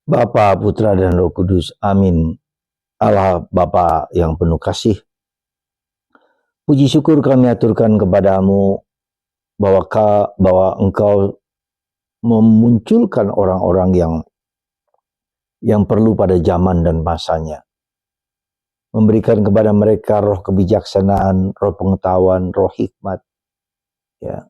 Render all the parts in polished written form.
Bapa, Putra, dan Roh Kudus. Amin. Allah Bapa yang penuh kasih, puji syukur kami aturkan kepadamu bahwa Engkau memunculkan orang-orang yang perlu pada zaman dan masanya. Memberikan kepada mereka roh kebijaksanaan, roh pengetahuan, roh hikmat, ya,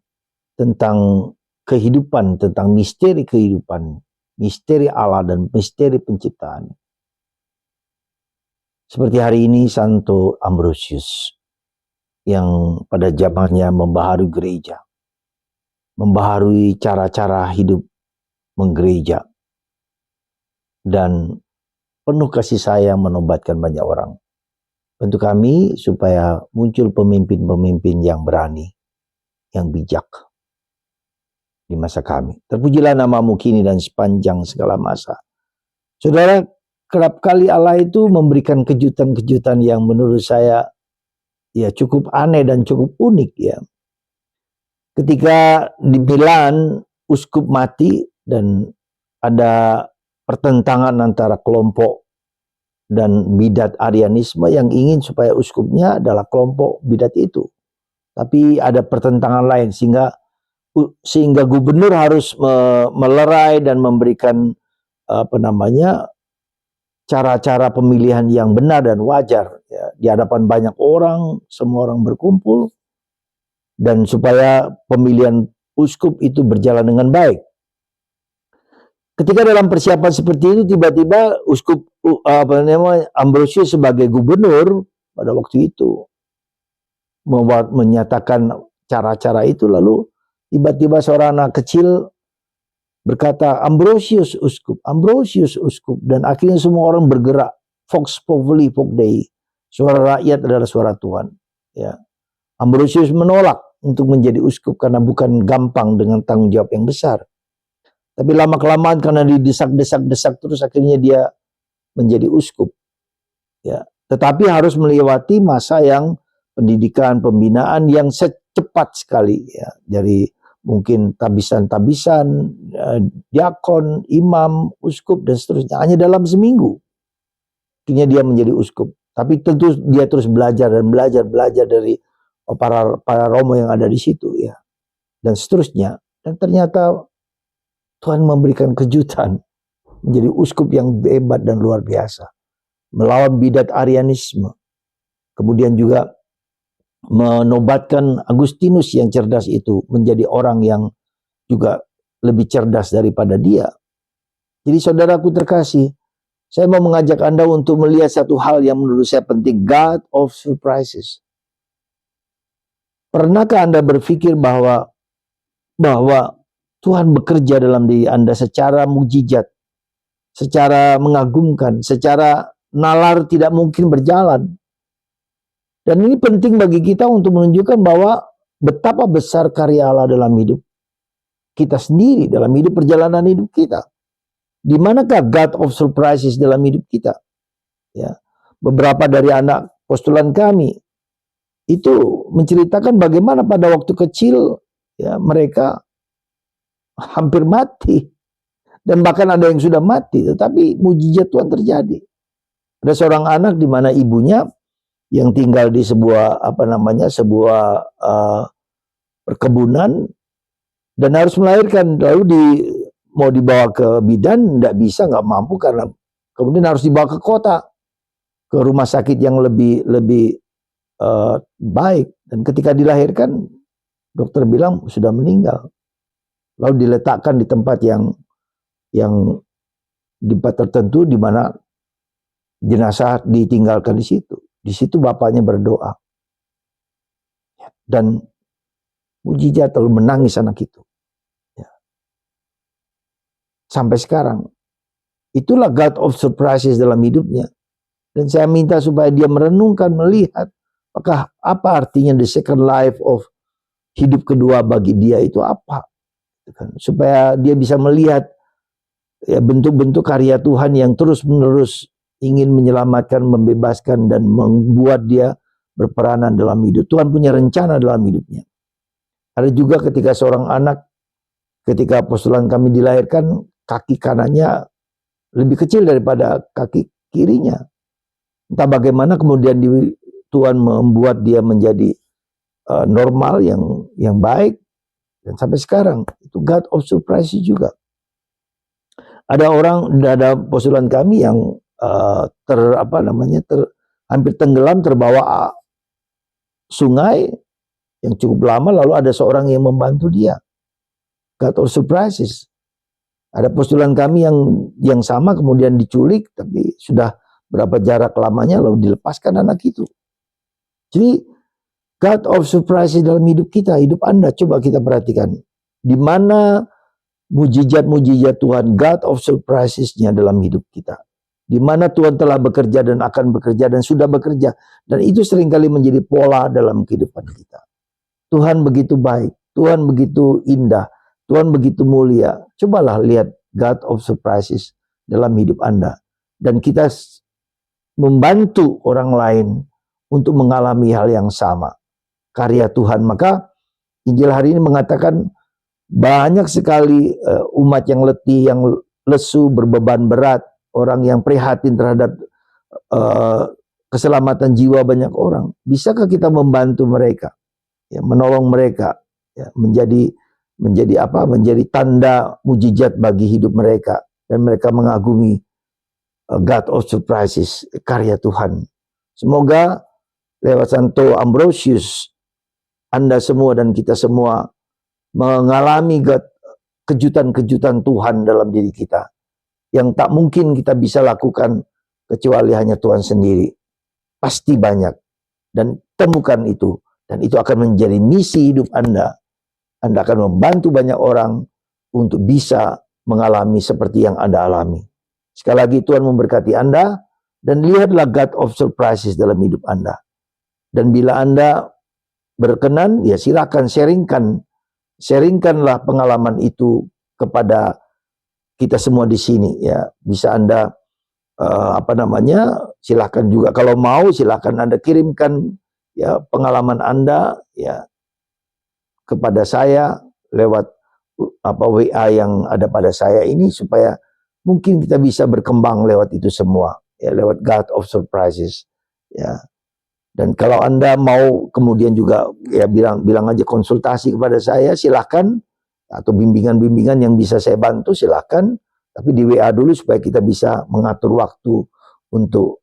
tentang kehidupan, tentang misteri kehidupan, misteri Allah dan misteri penciptaan. Seperti hari ini Santo Ambrosius yang pada zamannya membaharui gereja, membaharui cara-cara hidup menggereja, dan penuh kasih sayang menobatkan banyak orang. Bantu kami supaya muncul pemimpin-pemimpin yang berani, yang bijak di masa kami. Terpujilah namamu kini dan sepanjang segala masa. Saudara, kerap kali Allah itu memberikan kejutan-kejutan yang menurut saya ya cukup aneh dan cukup unik ya. Ketika di Milan uskup mati dan ada pertentangan antara kelompok dan bidat Arianisme yang ingin supaya uskupnya adalah kelompok bidat itu. Tapi ada pertentangan lain sehingga gubernur harus melerai dan memberikan cara-cara pemilihan yang benar dan wajar ya, di hadapan banyak orang, semua orang berkumpul, dan supaya pemilihan uskup itu berjalan dengan baik. Ketika dalam persiapan seperti itu, tiba-tiba uskup Ambrosius sebagai gubernur pada waktu itu menyatakan cara-cara itu, lalu tiba-tiba seorang anak kecil berkata, Ambrosius uskup, dan akhirnya semua orang bergerak. Vox populi vox Dei, suara rakyat adalah suara Tuhan. Ya. Ambrosius menolak untuk menjadi uskup karena bukan gampang dengan tanggung jawab yang besar. Tapi lama-kelamaan karena didesak-desak terus akhirnya dia menjadi uskup. Ya. Tetapi harus melewati masa yang pendidikan, pembinaan yang secepat sekali. Ya. Dari mungkin tabisan-tabisan, diakon, imam, uskup, dan seterusnya. Hanya dalam seminggu. Akhirnya dia menjadi uskup. Tapi tentu dia terus belajar dari para romo yang ada di situ. Ya. Dan seterusnya. Dan ternyata Tuhan memberikan kejutan menjadi uskup yang hebat dan luar biasa. Melawan bidat Arianisme. Kemudian juga menobatkan Agustinus yang cerdas itu menjadi orang yang juga lebih cerdas daripada dia. Jadi saudaraku terkasih, saya mau mengajak Anda untuk melihat satu hal yang menurut saya penting. God of surprises. Pernahkah Anda berpikir bahwa Tuhan bekerja dalam diri Anda secara mukjizat, secara mengagumkan, secara nalar tidak mungkin berjalan. Dan ini penting bagi kita untuk menunjukkan bahwa betapa besar karya Allah dalam hidup kita sendiri, dalam hidup perjalanan hidup kita. Di manakah God of surprises dalam hidup kita? Ya. Beberapa dari anak postulan kami itu menceritakan bagaimana pada waktu kecil ya mereka hampir mati, dan bahkan ada yang sudah mati, tetapi mujizat Tuhan terjadi. Ada seorang anak di mana ibunya yang tinggal di sebuah perkebunan dan harus melahirkan, lalu mau dibawa ke bidan, nggak bisa, nggak mampu, karena kemudian harus dibawa ke kota, ke rumah sakit yang lebih baik. Dan ketika dilahirkan, dokter bilang sudah meninggal. Lalu diletakkan di tempat yang di tempat tertentu di mana jenazah ditinggalkan di situ. Di situ bapaknya berdoa. Dan mujizat, lalu menangis anak itu. Ya. Sampai sekarang. Itulah God of surprises dalam hidupnya. Dan saya minta supaya dia merenungkan, melihat apa artinya the second life of hidup kedua bagi dia itu apa. Supaya dia bisa melihat ya, bentuk-bentuk karya Tuhan yang terus-menerus ingin menyelamatkan, membebaskan, dan membuat dia berperanan dalam hidup. Tuhan punya rencana dalam hidupnya. Ada juga ketika seorang anak, ketika postulan kami dilahirkan, kaki kanannya lebih kecil daripada kaki kirinya. Entah bagaimana kemudian Tuhan membuat dia menjadi normal yang baik, dan sampai sekarang itu God of surprises juga. Ada postulan kami yang hampir tenggelam terbawa sungai yang cukup lama, lalu ada seorang yang membantu dia. God of surprises. Ada postulan kami yang sama kemudian diculik, tapi sudah berapa jarak lamanya lalu dilepaskan anak itu. Jadi God of surprises dalam hidup kita, hidup Anda, coba kita perhatikan. Di mana mujizat-mujizat Tuhan, God of surprises-nya dalam hidup kita. Di mana Tuhan telah bekerja dan akan bekerja dan sudah bekerja. Dan itu seringkali menjadi pola dalam kehidupan kita. Tuhan begitu baik, Tuhan begitu indah, Tuhan begitu mulia. Cobalah lihat God of surprises dalam hidup Anda. Dan kita membantu orang lain untuk mengalami hal yang sama. Karya Tuhan. Maka Injil hari ini mengatakan banyak sekali umat yang letih, yang lesu, berbeban berat, orang yang prihatin terhadap keselamatan jiwa banyak orang. Bisakah kita membantu mereka, ya, menolong mereka, ya, menjadi tanda mujizat bagi hidup mereka, dan mereka mengagumi God of surprises, karya Tuhan. Semoga lewat Santo Ambrosius, Anda semua dan kita semua mengalami kejutan-kejutan Tuhan dalam diri kita yang tak mungkin kita bisa lakukan kecuali hanya Tuhan sendiri. Pasti banyak, dan temukan itu, dan itu akan menjadi misi hidup Anda. Anda akan membantu banyak orang untuk bisa mengalami seperti yang Anda alami. Sekali lagi Tuhan memberkati Anda, dan lihatlah God of surprises dalam hidup Anda. Dan bila Anda berkenan, ya silakan sharingkanlah pengalaman itu kepada kita semua di sini, ya. Bisa Anda silakan juga, kalau mau silakan Anda kirimkan, ya, pengalaman Anda, ya, kepada saya lewat WA yang ada pada saya ini, supaya mungkin kita bisa berkembang lewat itu semua, ya, lewat God of surprises, ya. Dan kalau Anda mau kemudian juga, ya, bilang aja konsultasi kepada saya, silakan, atau bimbingan-bimbingan yang bisa saya bantu silakan, tapi di WA dulu supaya kita bisa mengatur waktu untuk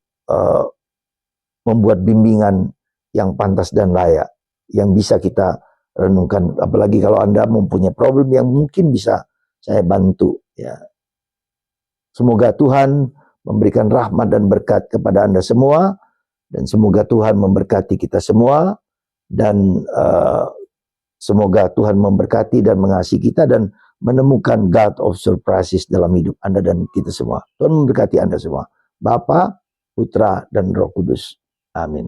membuat bimbingan yang pantas dan layak, yang bisa kita renungkan. Apalagi kalau Anda mempunyai problem yang mungkin bisa saya bantu, ya. Semoga Tuhan memberikan rahmat dan berkat kepada Anda semua, dan semoga Tuhan memberkati kita semua, dan semoga Tuhan memberkati dan mengasihi kita dan menemukan God of surprises dalam hidup Anda dan kita semua. Tuhan memberkati Anda semua. Bapa, Putra, dan Roh Kudus. Amin.